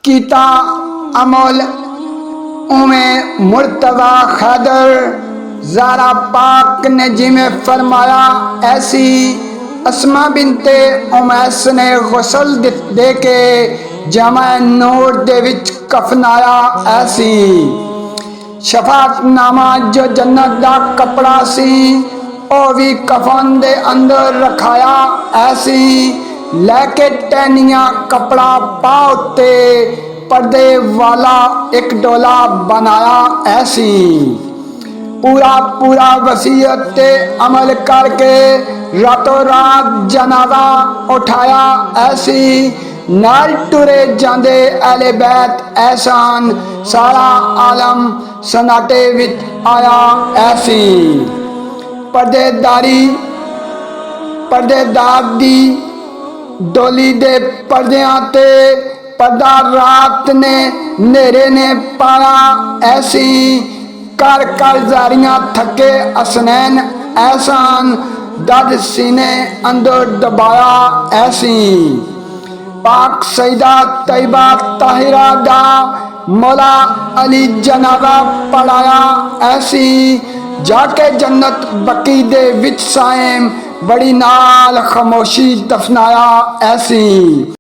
कीता अमल उमें मुर्तज़ा खैदर ज़ारा पाक ने जिमें फरमाया ऐसी अस्मा बिनते उमैस ने गुसल दे के जमा नूर दे विच कफनाया ऐसी शफातनामा जो जन्नत दा कपड़ा सी ओ भी कफन दे अंदर रखाया ऐसी लैके टहनिया कपड़ा पा उत्ते पर्दे वाला एक डोला बनाया ऐसी पूरा पूरा वसीयत ते अमल करके रातों रात जनाजा उठाया ऐसी नाल टुरे जांदे अहले बैत एहसान सारा आलम सनाटे विच आया ऐसी पर्देदार दी डोली दे पर्दियां ते पर्दा रात ने नेरे ने पाया ऐसी कर कर जारियां थके असनैन एहसान दर्द सीने अंदर दबाया ऐसी पाक सईदा तैयबा ताहिरा दा मौला अली जनाजा पढ़ाया ऐसी जाके जन्नत बकी दे विच साएम बड़ी नाल खामोशी दफनाया ऐसी।